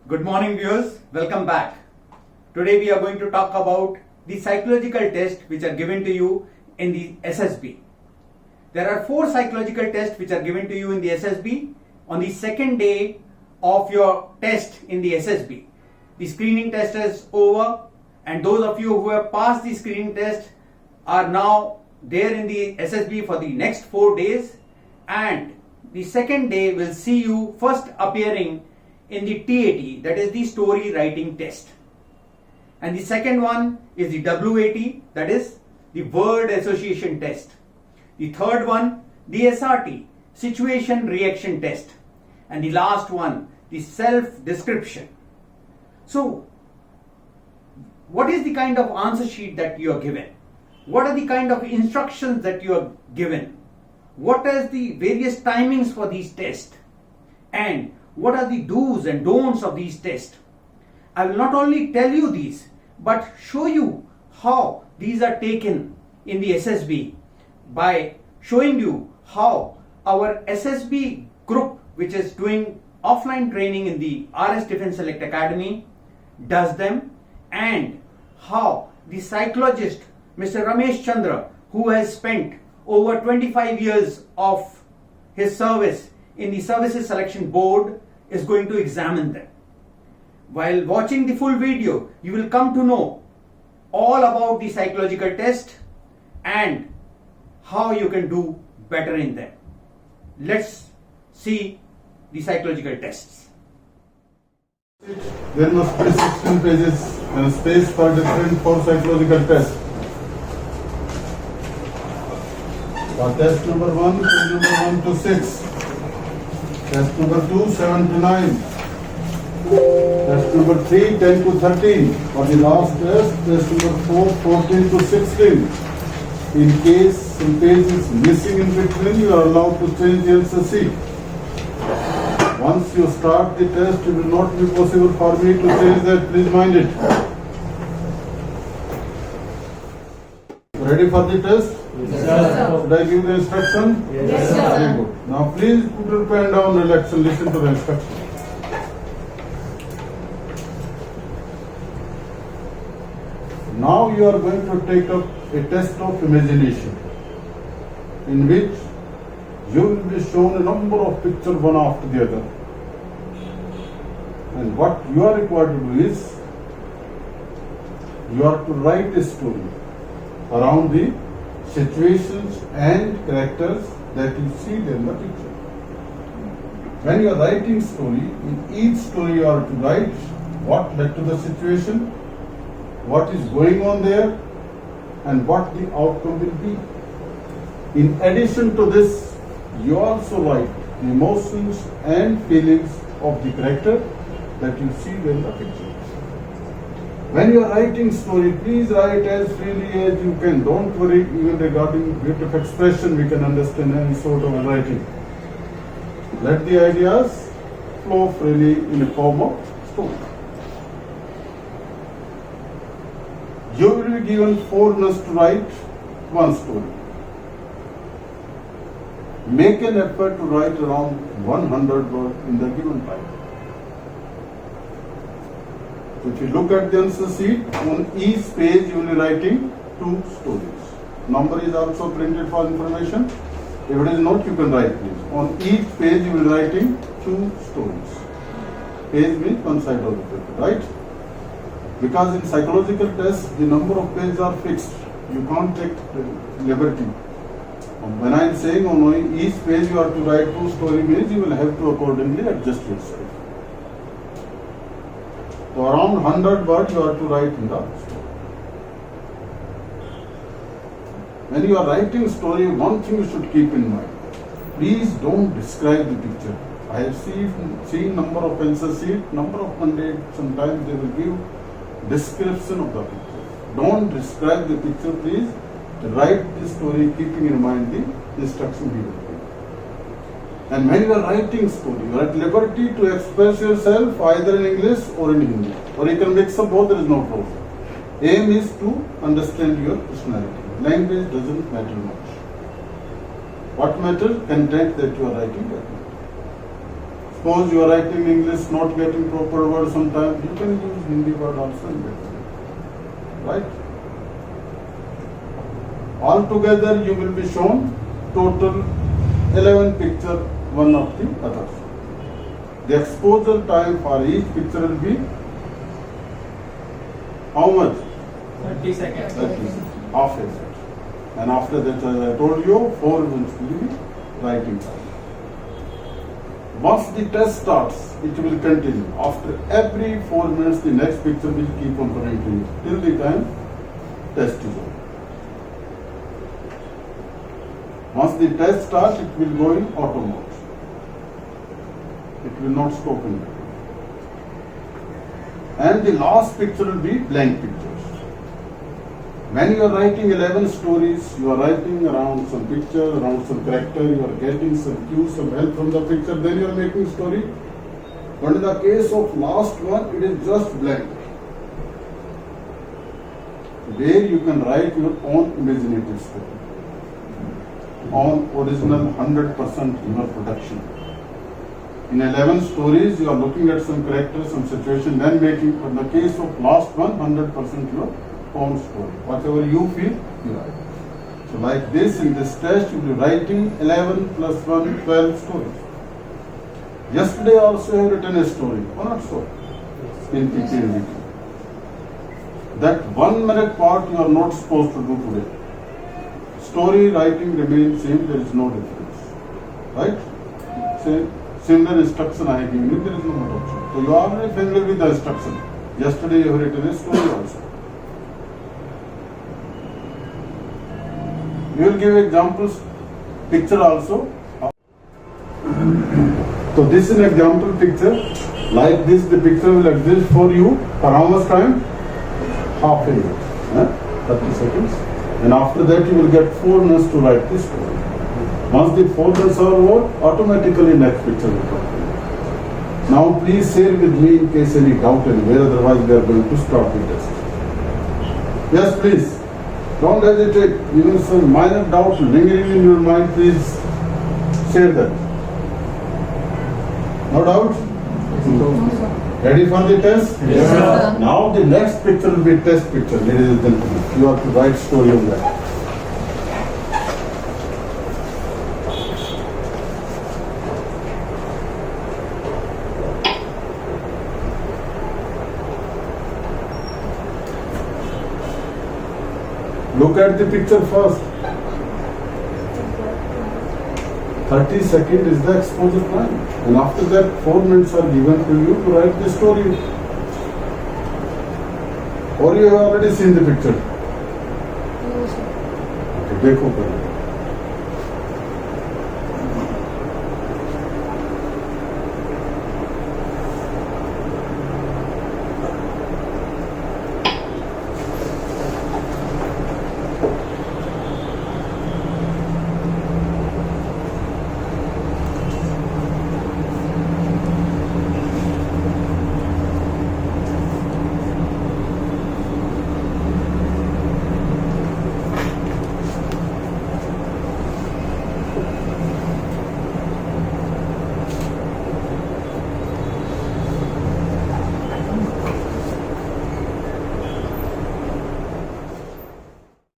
Good morning viewers, welcome back. Today we are going to talk about the psychological tests which are given to you in the SSB. There are 4 psychological tests which are given to you in the SSB. On the second day of your test in the SSB, the screening test is over, and those of you who have passed the screening test are now there in the SSB for the next 4 days, and the second day will see you first appearing in the TAT, that is the story writing test, and the second one is the WAT, that is the word association test. The third one, the SRT, situation reaction test, and the last one, the self description. So what is the kind of answer sheet that you are given? What are the kind of instructions that you are given? What is the various timings for these tests? And what are the do's and don'ts of these tests? I will not only tell you these, but show you how these are taken in the SSB by showing you how our SSB group, which is doing offline training in the RS Defence Select Academy, does them, and how the psychologist Mr. Ramesh Chandra, who has spent over 25 years of his service in the Services Selection Board, is going to examine them. While watching the full video, you will come to know all about the psychological test and how you can do better in them. Let's see the psychological tests. There must be 16 pages and space for different 4 psychological tests. For test number 1, page number 1 to 6. Test number 2, 7 to 9. Test number 3, 10 to 13. For the last test number 4, 14 to 16. In case some page is missing in between, you are allowed to change the answer sheet. Once you start the test, it will not be possible for me to change that. Please mind it. Ready for the test? Yes, sir. Should I give the instruction? Yes, sir. Very good. Now please put your pen down, relax and listen to the instruction. Now you are going to take up a test of imagination, in which you will be shown a number of pictures one after the other. And what you are required to do is, you are to write a story around the situations and characters that you see in the picture. When you are writing story, in each story you are to write what led to the situation, what is going on there, and what the outcome will be. In addition to this, you also write the emotions and feelings of the character that you see in the picture. When you are writing story, please write as freely as you can. Don't worry, even regarding bit of expression, we can understand any sort of writing. Let the ideas flow freely in a form of story. You will be given 4 minutes to write one story. Make an effort to write around 100 words in the given time. If you look at the answer sheet, on each page you will be writing 2 stories. Number is also printed for information. If it is not, you can write please. On each page you will be writing 2 stories. Page means one side of the paper, right? Because in psychological tests, the number of pages are fixed. You can't take liberty. When I am saying on each page you have to write 2 story means you will have to accordingly adjust yourself. So around 100 words you have to write in the story. When you are writing story, one thing you should keep in mind. Please don't describe the picture. I have seen number of answer sheet, number of candidates, sometimes they will give description of the picture. Don't describe the picture, please. Write the story keeping in mind the instruction given. And when you are writing story, you are at liberty to express yourself either in English or in Hindi. Or you can mix up both, there is no problem. Aim is to understand your personality. Language doesn't matter much. What matters? Content that you are writing. Suppose you are writing English, not getting proper word sometimes, you can use Hindi word also in that. Right? Altogether, you will be shown total 11 picture, one of the others. The exposure time for each picture will be how much? 30 seconds. 30, half a second. And after that, as I told you, 4 minutes will be writing time. Once the test starts, it will continue. After every 4 minutes, the next picture will keep on coming to you till the time test is over. Once the test starts, it will go in auto mode. It will not stop in between. And the last picture will be blank pictures. When you are writing 11 stories, you are writing around some picture, around some character, you are getting some cues, some help from the picture, then you are making story. But in the case of last one, it is just blank. There you can write your own imaginative story. On original 100% your production. In 11 stories, you are looking at some character, some situation, then making, in the case of last one, 100% your own story. Whatever you feel, you write. So like this, in this test, you will be writing 11 plus 1, 12 stories. Yesterday also you have written a story, or not so? In PPNVT. That 1 minute part you are not supposed to do today. Story writing remains same, there is no difference. Right? Same. Similar instruction I have given you, there is no more option. So you are already familiar with the instruction. Yesterday you have written a story also. We will give examples, picture also. So this is an example picture. Like this, the picture will exist for you for how much time? Half a year. 30 seconds. And after that you will get 4 minutes to write this story. Once the 4 minutes are over, automatically next picture will come. Now please share with me in case any doubt anywhere, otherwise we are going to start the test. Yes, please. Don't hesitate. Even some minor doubt lingering in your mind, please share that. No doubt? Ready for the test? Yes, sir. Now the next picture will be test picture, ladies and gentlemen. You have to write story on that. Look at the picture first. 30 seconds is the exposure time. And after that, 4 minutes are given to you to write the story. Or you have already seen the picture? Okay, देखो पहले.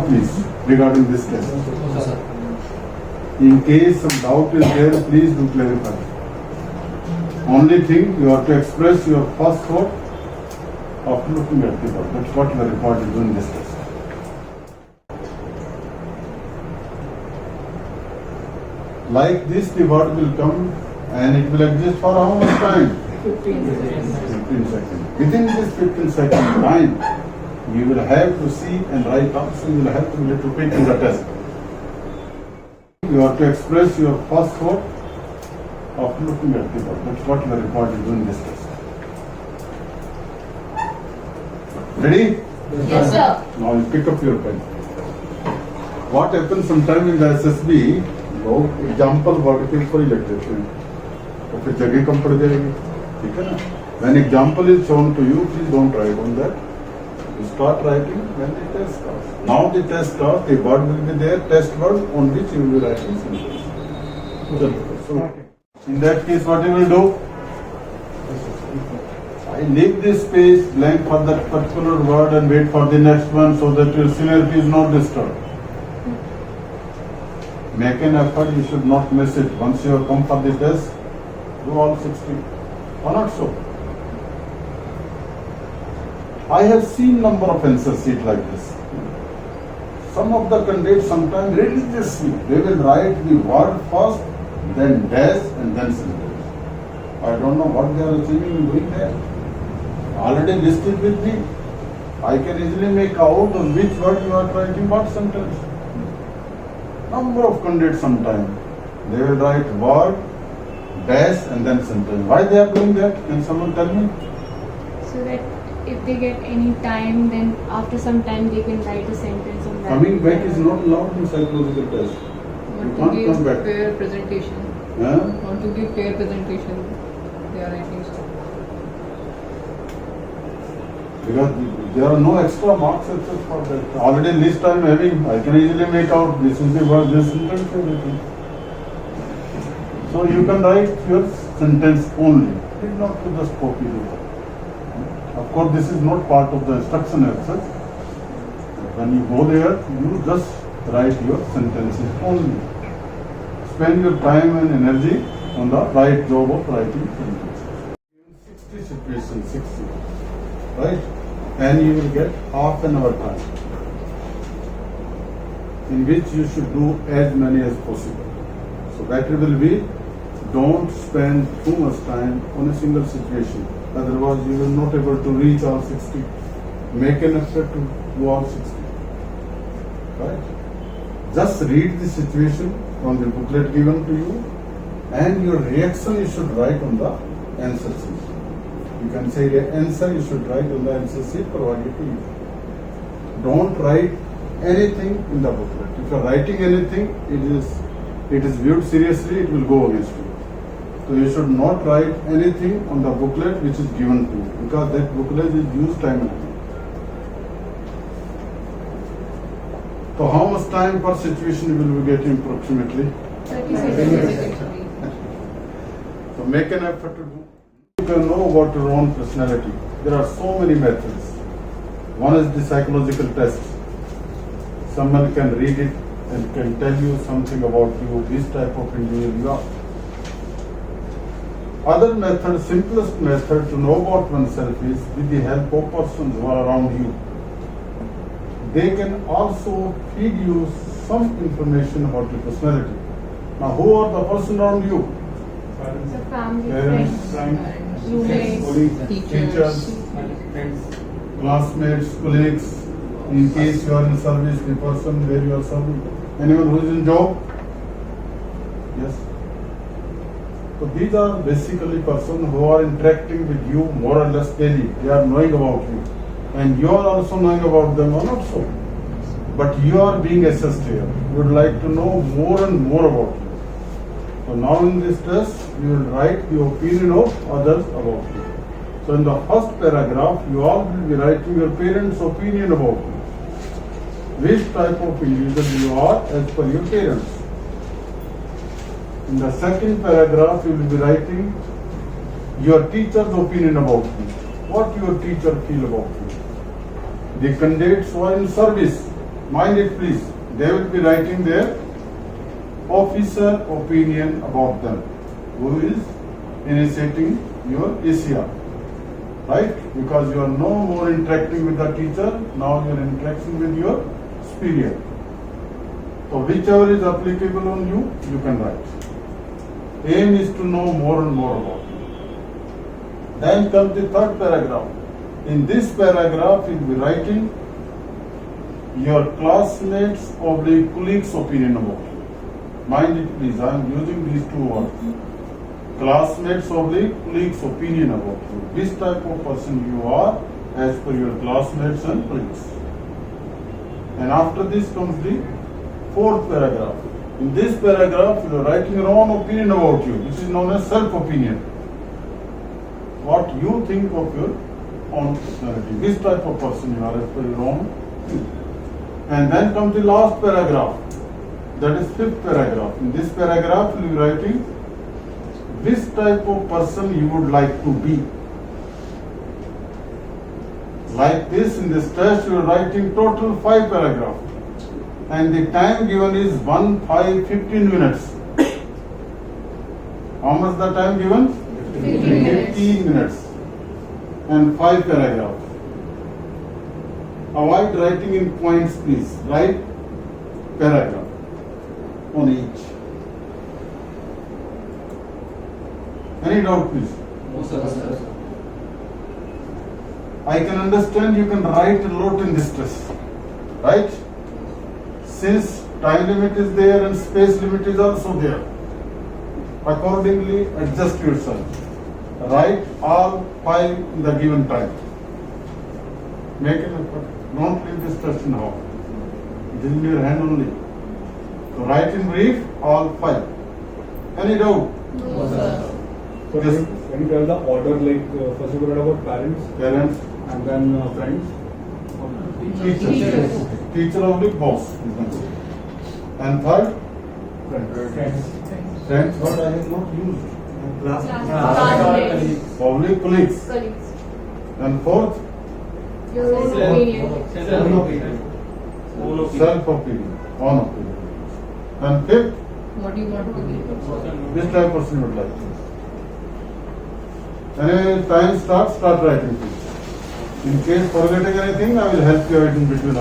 Please, regarding this test. Yes, sir. In case some doubt is there, please do clarify. Only thing, you have to express your first thought after looking at the board. That's what you are required to do in this test. Like this, the word will come and it will exist for how much time? 15 seconds. 15 seconds. Within this 15 second time, you will have to see and write up, so you will have to be little quick in the test. You have to express your first thought after looking at the board. That's what you are required to do in this test. Ready? Yes, sir. Now you pick up your pen. What happens sometime in the SSB, लोग example word के ऊपर ही लग जाते हैं, तो फिर जगह कम पड़ जाएगी, ठीक है ना? When example is shown to you, please don't write on that. You start writing when the test starts. Now the test starts, the word will be there, test word on which you will be writing sentences. So, in that case, what you will do? leave this space blank for that particular word and wait for the next one so that your scenario is not disturbed. Make an effort, you should not miss it. Once you have come for the test, do all 60. Or not so? I have seen number of answer sheet like this. Some of the candidates sometimes religiously, they will write the word first, then dash and then sentence. I don't know what they are achieving in doing that. Already listed with me. I can easily make out on which word you are writing what sentence. Number of candidates sometimes, they will write word, dash and then sentence. Why they are doing that? Can someone tell me? So that if they get any time, then after some time they can write a sentence on that. Coming back is not allowed in psychological test. You Want to can't come give back. fair presentation. Huh? Want to give fair presentation. They are writing so. Because there are no extra marks except for that. Already list I am having, I can easily make out this is the word, this sentence, everything. So you can write your sentence only. Did not to just copy the word. Of course, this is not part of the instruction as such. When you go there, you just write your sentences only. Spend your time and energy on the right job of writing sentences. 60 situations, 60. Right? And you will get half an hour time in which you should do as many as possible. So better will be, don't spend too much time on a single situation. Otherwise you will not able to reach all 60. Make an effort to do all 60. Right? Just read the situation on the booklet given to you and your reaction you should write on the answer sheet. You can say the answer you should write on the answer sheet provided to you. Don't write anything in the booklet. If you are writing anything, it is viewed seriously, it will go against you. So you should not write anything on the booklet which is given to you because that booklet is used time and again. So how much time per situation you will be getting approximately? 30 Seconds. seconds. So make an effort to do. You can know about your own personality. There are so many methods. One is the psychological test. Someone can read it and can tell you something about you, this type of individual you are. Other method, simplest method to know about oneself is with the help of persons who are around you. They can also feed you some information about your personality. Now, who are the person around you? So family, Parents, friends, roommates. colleagues, Teachers. Friends. classmates, colleagues. In case you are in service, the person where you are serving. Anyone who is in job? Yes. So these are basically persons who are interacting with you more or less daily. They are knowing about you. And you are also knowing about them or not so. But you are being assessed here. You would like to know more and more about you. So now in this test, you will write the opinion of others about you. So in the first paragraph, you all will be writing your parents' opinion about you. Which type of individual you are as per your parents. In the second paragraph, you will be writing your teacher's opinion about you. What your teacher feel about you. The candidates who are in service, mind it please, they will be writing their officer opinion about them, who is initiating your ACR. Right? Because you are no more interacting with the teacher, now you are interacting with your superior. So whichever is applicable on you, you can write. Aim is to know more and more about you. Then comes the third paragraph. In this paragraph, you will be writing your classmates or colleagues' opinion about you. Mind it please, I am using these two words. Classmates or colleagues' opinion about you. Which type of person you are as per your classmates and colleagues. And after this comes the fourth paragraph. In this paragraph, you are writing your own opinion about you. This is known as self-opinion. What you think of your own personality. This type of person you are as per your own. And then comes the last paragraph. That is fifth paragraph. In this paragraph, you are writing this type of person you would like to be. Like this, in this test, you are writing total 5 paragraphs. And the time given is 15 minutes. How much the time given? 15 minutes. 15 minutes. And 5 paragraphs. Avoid writing in points, please. Write paragraph on each. Any doubt, please? I can understand you can write a lot in this test, right? Since time limit is there and space limit is also there, accordingly adjust yourself. Write all 5 in the given time. Make an effort. Don't leave this test in home. It is in your hand only. So write in brief all 5. Any doubt? No, sir. So Yes. when you tell the order, like first you read about parents Parents, and then friends. teachers. Teacher only boss. you can say. And third, friends, what I have not used. Classmates. Probably colleagues. Colleagues. And fourth, Your own opinion. self-opinion, own opinion. And fifth, What do you want to be? this type of person would like. Any time start writing please. In case forgetting anything, I will help you out in between.